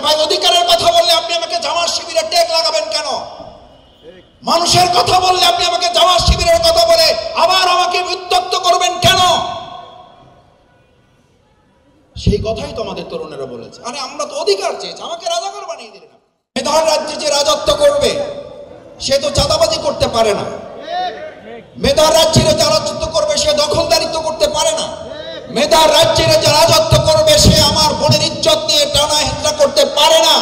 ভাই অধিকারের কথা বললে আপনি আমাকে জামাত শিবিরের ট্যাগ লাগাবেন কেন? মানুষের কথা বললে আপনি আমাকে জামাত শিবিরের কথা বলে আবার আমাকে উত্ত্যক্ত করবেন কেন? সেই কথাই তো আমাদের তরুণেরা বলেছে, আরে আমরা তো অধিকার চেয়েছি, আমাকে রাজাকার বানিয়ে দিলেন। মেধার রাজ্যে যে রাজত্ব করবে সে তো চাঁদাবাজি করতে পারে না। মেধার রাজ্যে যে রাজত্ব করবে সে দখলদারিত্ব করতে পারে না। মেধার রাজ্যে যে রাজত্ব করবে সে আমার বোনের ইজ্জত নিয়ে টানা হেঁচড়া করতে পারে না।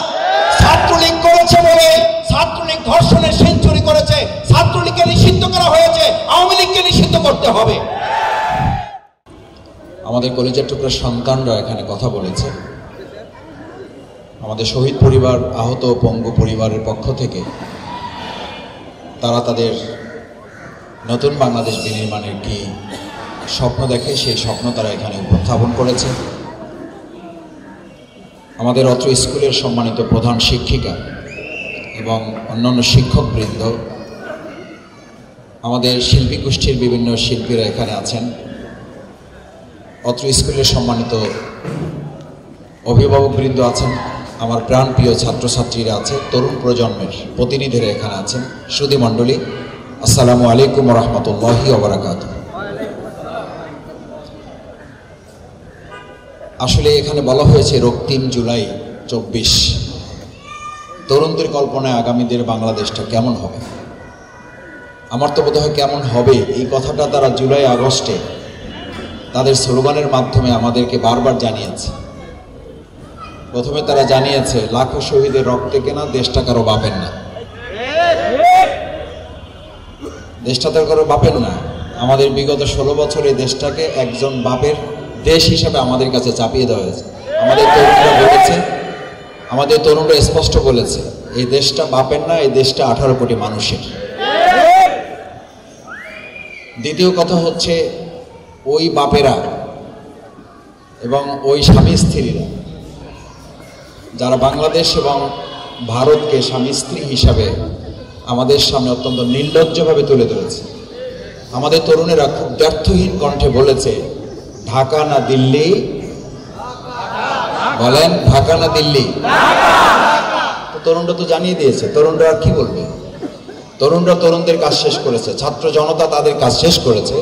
ছাত্রলীগ করেছে বলে, ছাত্রলীগ ধর্ষণের সেঞ্চুরি করেছে, ছাত্রলীগকে নিষিদ্ধ করা হয়েছে, আওয়ামী লীগকে নিষিদ্ধ করতে হবে। আমাদের কলেজের টুকরা সন্তানরা এখানে কথা বলেছে। আমাদের শহীদ পরিবার, আহত পঙ্গু পরিবারের পক্ষ থেকে তারা তাদের নতুন বাংলাদেশ বিনির্মাণের কি স্বপ্ন দেখে, সেই স্বপ্ন তারা এখানে উপস্থাপন করেছে। আমাদের অত্র স্কুলের সম্মানিত প্রধান শিক্ষিকা এবং অন্যান্য শিক্ষকবৃন্দ, আমাদের শিল্পী গোষ্ঠীর বিভিন্ন শিল্পীরা এখানে আছেন, অত্র স্কুলের সম্মানিত অভিভাবকবৃন্দ আছেন, আমার প্রাণপ্রিয় ছাত্রছাত্রীরা আছে, তরুণ প্রজন্মের প্রতিনিধিরা এখানে আছেন, সুধী মণ্ডলী, আসসালামু আলাইকুম ওয়া রাহমাতুল্লাহি ওয়া বারাকাতুহু। আসলে এখানে বলা হয়েছে রক্তিম জুলাই 24, তরুণদের কল্পনায় আগামীদের বাংলাদেশটা কেমন হবে। আমার তো বোধহয় কেমন হবে এই কথাটা তারা জুলাই আগস্টে তাদের স্লোগানের মাধ্যমে আমাদেরকে বারবার জানিয়েছে। প্রথমে তারা জানিয়েছে লাখো শহীদের রক্তে কেনা দেশটা কারো বাপের না, দেশটা তো কারো বাপের না। আমাদের বিগত 16 বছরে দেশটাকে একজন বাপের দেশ হিসাবে আমাদের কাছে চাপিয়ে দেওয়া হয়েছে। আমাদের তরুণরা বলেছে, আমাদের তরুণরা স্পষ্ট বলেছে এই দেশটা বাপের না, এই দেশটা 18 কোটি মানুষের। দ্বিতীয় কথা হচ্ছে ওই বাপেরা এবং ওই স্বামী স্ত্রীরা যারা বাংলাদেশ এবং ভারতকে স্বামী স্ত্রী হিসাবে আমাদের সামনে অত্যন্ত নির্লজ্জভাবে তুলে ধরেছে। আমাদের তরুণেরা খুব ব্যর্থহীন কণ্ঠে বলেছে ঢাকা না দিল্লি, বলেন ঢাকা না দিল্লি। তো তরুণরা তো জানিয়ে দিয়েছে, তরুণরা আর কি বলবে? তরুণরা তরুণদের কাজ শেষ করেছে, ছাত্র জনতা তাদের কাজ শেষ করেছে।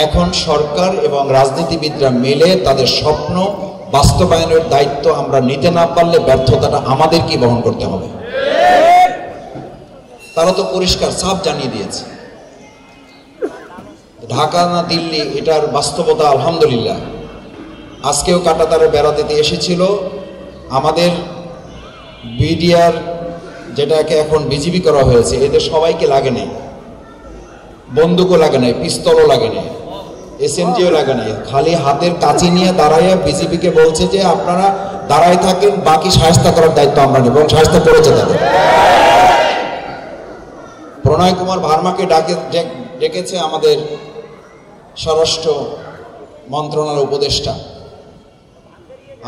এখন সরকার এবং রাজনীতিবিদরা মিলে তাদের স্বপ্ন বাস্তবায়নের দায়িত্ব আমরা নিতে না পারলে ব্যর্থতাটা আমাদেরকেই বহন করতে হবে। তারা তো পরিষ্কার সাফ জানিয়ে দিয়েছে ঢাকা না দিল্লি, এটার বাস্তবতা আলহামদুলিল্লাহ আজকেও কাঁটাতারে বেড়া দিতে এসেছিল আমাদের বিডিআর, যেটাকে এখন বিজিবি করা হয়েছে, এদের সবাইকে লাগে নাই, বন্দুকও লাগে নাই, পিস্তলও লাগে নাই, এসএমজিও লাগে নাই, খালি হাতের কাঁচি নিয়ে দাঁড়াইয়া বিজিবিকে বলছে যে আপনারা দাঁড়ায় থাকেন, বাকি শায়েস্তা করার দায়িত্ব আমরা নেব, এবং শায়েস্তা করেছে তাদের। প্রণয় কুমার ভার্মাকে ডেকেছে আমাদের স্বরাষ্ট্র মন্ত্রণালয় উপদেষ্টা।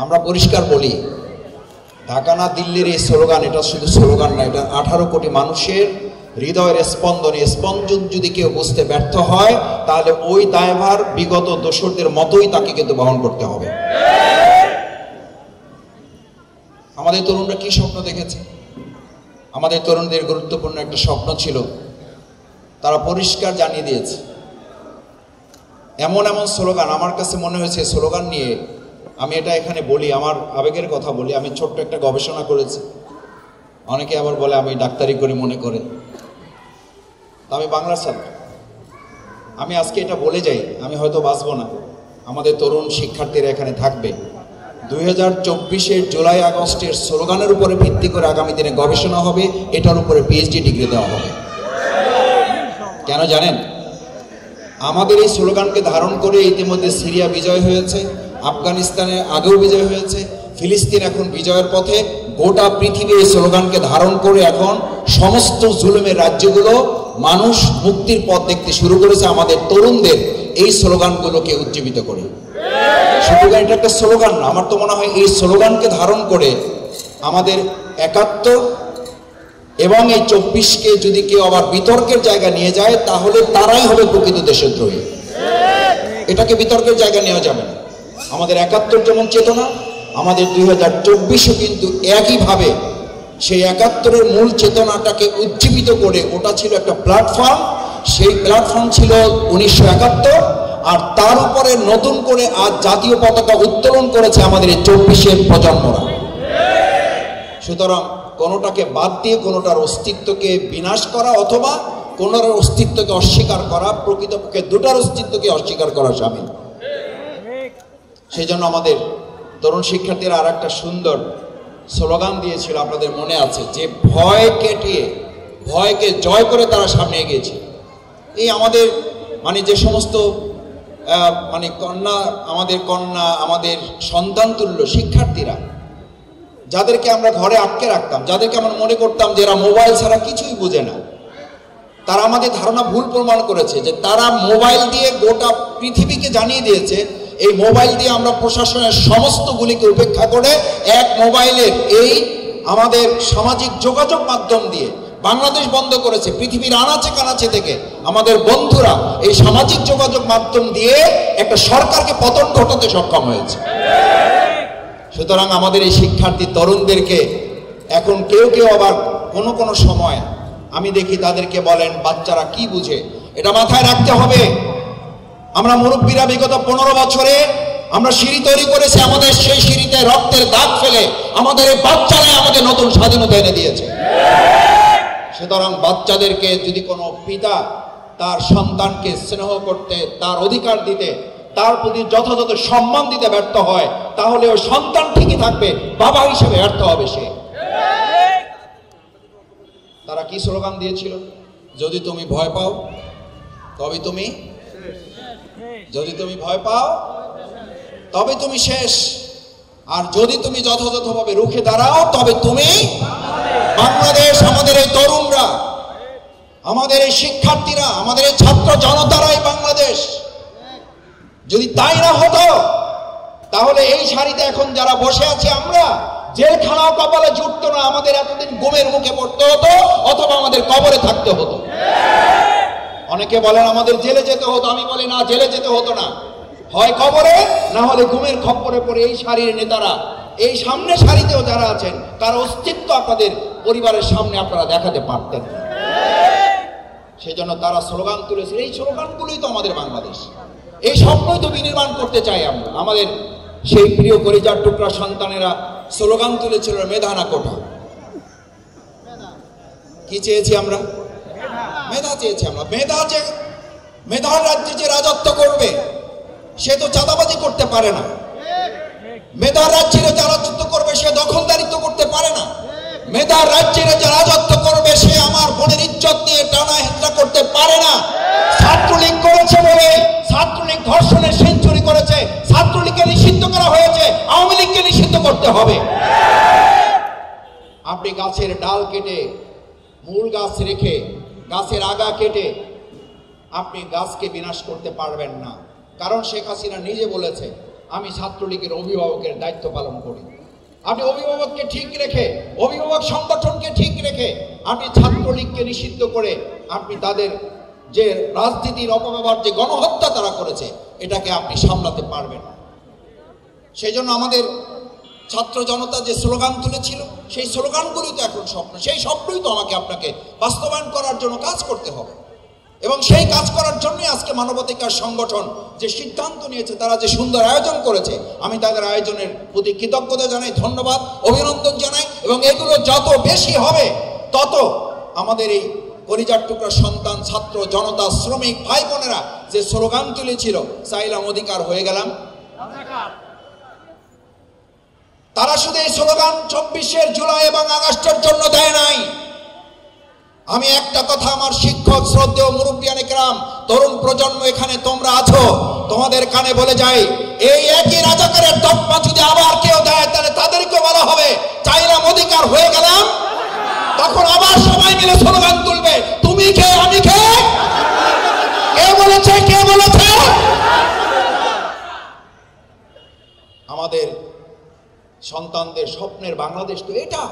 আমরা পরিষ্কার বলি ঢাকা না দিল্লির এই স্লোগান, এটা শুধু স্লোগান না, এটা 18 কোটি মানুষের হৃদয়ের স্পন্দন। স্পন্দন যদি কেউ বুঝতে ব্যর্থ হয় তাহলে ওই দায়ভার বিগত দোসরদের মতোই তাকে কিন্তু বহন করতে হবে। আমাদের তরুণরা কি স্বপ্ন দেখেছে? আমাদের তরুণদের গুরুত্বপূর্ণ একটা স্বপ্ন ছিল, তারা পরিষ্কার জানিয়ে দিয়েছে। এমন এমন স্লোগান, আমার কাছে মনে হয়েছে স্লোগান নিয়ে আমি এটা এখানে বলি, আমার আবেগের কথা বলি। আমি ছোট্ট একটা গবেষণা করেছি, অনেকে আবার বলে আমি ডাক্তারি করি মনে করে, আমি বাংলার ছাত্র। আমি আজকে এটা বলে যাই, আমি হয়তো বাঁচবো না, আমাদের তরুণ শিক্ষার্থীরা এখানে থাকবে। 2024-এর জুলাই আগস্টের স্লোগানের উপরে ভিত্তি করে আগামী দিনে গবেষণা হবে, এটার উপরে পিএইচডি ডিগ্রি দেওয়া হবে। কেন জানেন? আমাদের এই স্লোগানকে ধারণ করে ইতিমধ্যে সিরিয়া বিজয় হয়েছে, আফগানিস্তানে আগেও বিজয় হয়েছে, ফিলিস্তিন এখন বিজয়ের পথে। গোটা পৃথিবী এই স্লোগানকে ধারণ করে এখন সমস্ত জুলুমের রাজ্যগুলো মানুষ মুক্তির পথ দেখতে শুরু করেছে আমাদের তরুণদের এই স্লোগানগুলোকে উজ্জীবিত করে। শুধু এটা একটা স্লোগান না, আমার তো মনে হয় এই স্লোগানকে ধারণ করে আমাদের 71 এবং এই 24-কে যদি কেউ আবার বিতর্কের জায়গা নিয়ে যায় তাহলে তারাই হবে প্রকৃত দেশদ্রোহী। এটাকে বিতর্কের জায়গা নেওয়া যাবে না। আমাদের 71 যেমন চেতনা, আমাদের 2024-এ কিন্তু একইভাবে সেই 71-এর মূল চেতনাটাকে উজ্জীবিত করে, ওটা ছিল একটা প্ল্যাটফর্ম, সেই প্ল্যাটফর্ম ছিল 1971, আর তার উপরে নতুন করে আজ জাতীয় পতাকা উত্তোলন করেছে আমাদের এই 24-এর প্রজন্মরা। সুতরাং কোনোটাকে বাদ দিয়ে কোনোটার অস্তিত্বকে বিনাশ করা অথবা কোনোটার অস্তিত্বকে অস্বীকার করা, প্রকৃতপক্ষে দুটার অস্তিত্বকে অস্বীকার করা শামিল। সেই জন্য আমাদের তরুণ শিক্ষার্থীরা আর একটা সুন্দর স্লোগান দিয়েছিল, আপনাদের মনে আছে, যে ভয় কেটিয়ে, ভয়কে জয় করে তারা সামনে এগিয়েছে। এই আমাদের যে সমস্ত কন্যা আমাদের সন্তান তুল্য শিক্ষার্থীরা, যাদেরকে আমরা ঘরে আটকে রাখতাম, যাদেরকে আমরা মনে করতাম যে এরা মোবাইল ছাড়া কিছুই বোঝে না, তারা আমাদের ধারণা ভুল প্রমাণ করেছে যে তারা মোবাইল দিয়ে গোটা পৃথিবীকে জানিয়ে দিয়েছে এই মোবাইল দিয়ে আমরা প্রশাসনের সমস্ত গুলিকে উপেক্ষা করে এক মোবাইলের এই আমাদের সামাজিক যোগাযোগ মাধ্যম দিয়ে বাংলাদেশ বন্ধ করেছে। পৃথিবীর আনাচে কানাচে থেকে আমাদের বন্ধুরা এই সামাজিক যোগাযোগ মাধ্যম দিয়ে একটা সরকারকে পতন ঘটাতে সক্ষম হয়েছে। সুতরাং আমাদের এই শিক্ষার্থী তরুণদেরকে এখন কেউ কেউ আবার কোনো সময় আমি দেখি তাদেরকে বলেন বাচ্চারা কি বুঝে। এটা মাথায় রাখতে হবে। আমরা মুরব্বীরা বিগত 15 বছরে আমরা সিঁড়ি তৈরি করেছি, আমাদের সেই সিঁড়িতে রক্তের দাগ ফেলে আমাদের এই বাচ্চারাই আমাদের নতুন স্বাধীনতা এনে দিয়েছে। সুতরাং বাচ্চাদেরকে যদি কোনো পিতা তার সন্তানকে স্নেহ করতে, তার অধিকার দিতে, তার প্রতি যথাযথ সম্মান দিতে ব্যর্থ হয়, তাহলে ওই সন্তান ঠিকই থাকবে, বাবা হিসেবে ব্যর্থ হবে সে। তারা কি স্লোগান দিয়েছিল? যদি তুমি ভয় পাও তবে তুমি, যদি তুমি ভয় পাও তবে তুমি শেষ, আর যদি তুমি যথাযথভাবে রুখে দাঁড়াও তবে তুমি বাংলাদেশ। আমাদের এই তরুণরা, আমাদের এই শিক্ষার্থীরা, আমাদের এই ছাত্র জনতারাই বাংলাদেশ। যদি তাই না হতো তাহলে এই সারিতে এখন যারা বসে আছে আমরা, জেলখানাও কপালে জুটতো না, আমাদের এতদিন গুমের মুখে পড়তে হতো অথবা আমাদের কবরে থাকতে হতো। অনেকে বলেন আমাদের জেলে যেতে হতো, আমি বলি না, জেলে যেতে হতো না, হয় কবরে না হলে গুমের খপ্পরে পড়ে এই সারির নেতারা, এই সামনে সারিতেও যারা আছেন, তার অস্তিত্ব আপনাদের পরিবারের সামনে আপনারা দেখাতে পারতেন। সেই জন্য তারা স্লোগান তুলেছে। এই স্লোগানগুলোই তো আমাদের বাংলাদেশ, এই স্বপ্নই তো বিনির্মাণ করতে চাই আমরা। আমাদের সেই প্রিয় কলিজার টুকরা সন্তানেরা স্লোগান তুলেছিল মেধা না কোঠা। কি চেয়েছি আমরা? মেধা চেয়েছি আমরা। মেধার রাজ্যে যে রাজত্ব করবে সে তো চাঁদাবাজি করতে পারে না। মেধার রাজ্যে যে রাজত্ব করবে সে দখলদারিত্ব করতে পারে না। মেধার রাজ্যে যে রাজত্ব করবে সে আমার বোনের ইজ্জত নিয়ে টানা হেঁচড়া করতে পারে না। ছাত্রলীগ করেছে বলে, ছাত্রলীগ ধর্ষণের সেঞ্চুরি করেছে, ছাত্রলীগকে নিষিদ্ধ করা হয়েছে, আওয়ামী লীগকে নিষিদ্ধ করতে হবে। আপনি গাছের ডাল কেটে, মূল গাছ রেখে, গাছের আগা কেটে আপনি গাছকে বিনাশ করতে পারবেন না। কারণ শেখ হাসিনা নিজে বলেছে আমি ছাত্রলীগের অভিভাবকের দায়িত্ব পালন করি। আপনি অভিভাবককে ঠিক রেখে, অভিভাবক সংগঠনকে ঠিক রেখে আপনি ছাত্রলীগকে নিষিদ্ধ করে আপনি তাদের যে রাজনীতির অপব্যবহার, যে গণহত্যা তারা করেছে, এটাকে আপনি সামলাতে পারবেন না। সেই জন্য আমাদের ছাত্র জনতা যে স্লোগান তুলেছিল, সেই স্লোগানগুলোই তো এখন স্বপ্ন। সেই স্বপ্নই তো আমাকে আপনাকে বাস্তবায়ন করার জন্য কাজ করতে হবে। এবং সেই কাজ করার জন্যই আজকে মানবাধিকার সংগঠন যে সিদ্ধান্ত নিয়েছে, তারা যে সুন্দর আয়োজন করেছে, আমি তাদের আয়োজনের প্রতি কৃতজ্ঞতা জানাই, ধন্যবাদ, অভিনন্দন জানাই। এবং এগুলো যত বেশি হবে তত আমাদের এই কলিজার টুকরা সন্তান, ছাত্র জনতা, শ্রমিক ভাই বোনেরা যে স্লোগান তুলেছিল চাইলাম অধিকার হয়ে গেলাম, তারা শুধু এই স্লোগান 24 জুলাই এবং আগস্টের জন্য দেয় নাই। আমি একটা কথা আমার শিক্ষক, শ্রদ্ধেয় মুরব্বিয়ানে কেরাম, তরুণ প্রজন্ম এখানে তোমরা আছো, তোমাদের কানে বলে যাই, এই একই রাজাকারের তকমা যদি আবার কেউ দেয় তাহলে তাদেরকে বলা হবে চাইলাম অধিকার হয়ে গেলাম। তখন আবার সবাই মিলে স্লোগান তুলবে, তুমি কে আমি কে, কে বলেছে কে বলেছে। আমাদের সন্তানদের স্বপ্নের বাংলাদেশ তো এটা।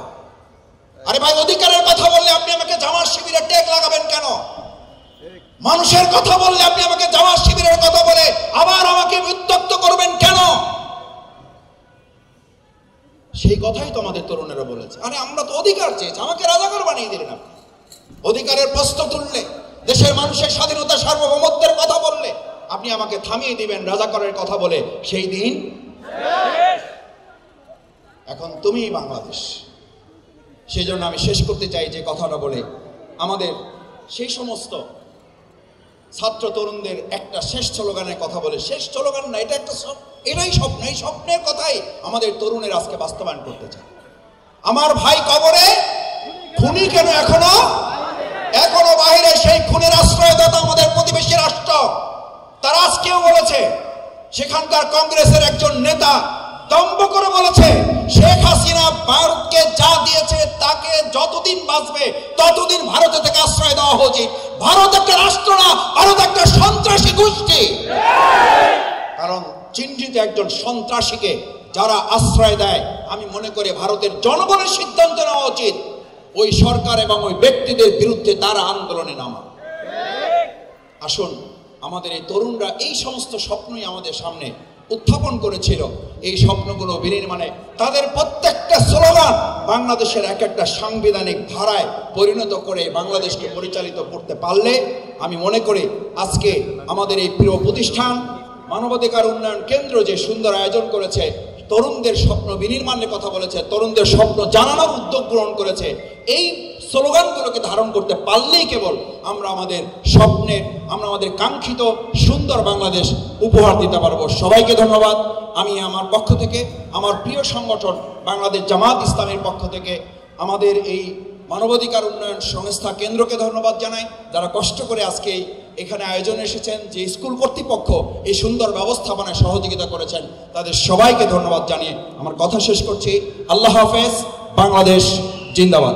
আরে ভাই, অধিকারের কথা বললে আপনি আমাকে জামাত শিবিরের টেক লাগাবেন কেন? মানুষের কথা বললে আপনি আমাকে জামাত শিবিরের কথা বলে আবার আমাকে উত্তপ্ত করবেন কেন? সেই কথাই তো আমাদের তরুণেরা বলেছে, আরে আমরা তো অধিকার চেয়েছি, আমাকে রাজাকার বানিয়ে দিলেন আপনি। অধিকারের প্রশ্ন তুললে, দেশের মানুষের স্বাধীনতা সার্বভৌমত্বের কথা বললে আপনি আমাকে থামিয়ে দিবেন রাজাকারের কথা বলে, সেই দিন এখন তুমিই বাংলাদেশ। সেই জন্য আমি শেষ করতে চাই যে কথাটা বলে, আমাদের সেই সমস্ত ছাত্র তরুণদের একটা শেষ স্লোগানের কথা বলে, শেষ স্লোগান না, এটা একটা এটাই স্বপ্ন, এই স্বপ্নের কথাই আমাদের তরুণের আজকে বাস্তবায়ন করতে চায়। আমার ভাই কবরে, খুনি কেন এখনো বাহিরে, সেই খুনের আশ্রয়দাতা আমাদের প্রতিবেশী রাষ্ট্র। তারা আজকেও বলেছে, সেখানকার কংগ্রেসের একজন নেতা দম্ভ করে বলেছে, শেখ হাসিনা ভারতকে যা দিয়েছে তাকে যতদিন বাঁচবে ততদিন ভারতে থেকে আশ্রয় দেওয়া উচিত। ভারত একটা রাষ্ট্র না, ভারত একটা সন্ত্রাসী গোষ্ঠী। কারণ চিহ্নিত একজন সন্ত্রাসীকে যারা আশ্রয় দেয়, আমি মনে করি ভারতের জনগণের সিদ্ধান্ত নেওয়া উচিত ওই সরকার এবং ওই ব্যক্তিদের বিরুদ্ধে তারা আন্দোলনে নামা। আসুন, আমাদের এই তরুণরা এই সমস্ত স্বপ্নই আমাদের সামনে উত্থাপন করেছিল। এই স্বপ্নগুলো বিনির্মাণে তাদের প্রত্যেকটা স্লোগান বাংলাদেশের এক একটা সাংবিধানিক ধারায় পরিণত করে বাংলাদেশকে পরিচালিত করতে পারলে আমি মনে করি আজকে আমাদের এই প্রিয় প্রতিষ্ঠান মানবাধিকার উন্নয়ন কেন্দ্র যে সুন্দর আয়োজন করেছে, তরুণদের স্বপ্ন বিনির্মাণের কথা বলেছে, তরুণদের স্বপ্ন জানানোর উদ্যোগ গ্রহণ করেছে, এই স্লোগানগুলোকে ধারণ করতে পারলেই কেবল আমরা আমাদের কাঙ্ক্ষিত সুন্দর বাংলাদেশ উপহার দিতে পারবো। সবাইকে ধন্যবাদ। আমি আমার পক্ষ থেকে, আমার প্রিয় সংগঠন বাংলাদেশ জামাত ইসলামের পক্ষ থেকে আমাদের এই মানবাধিকার উন্নয়ন সংস্থা কেন্দ্রকে ধন্যবাদ জানাই, যারা কষ্ট করে আজকে এখানে আয়োজনে এসেছেন, যে স্কুল কর্তৃপক্ষ এই সুন্দর ব্যবস্থাপনায় সহযোগিতা করেছেন, তাদের সবাইকে ধন্যবাদ জানিয়ে আমার কথা শেষ করছি। আল্লাহ হাফেজ। বাংলাদেশ জিন্দাবাদ।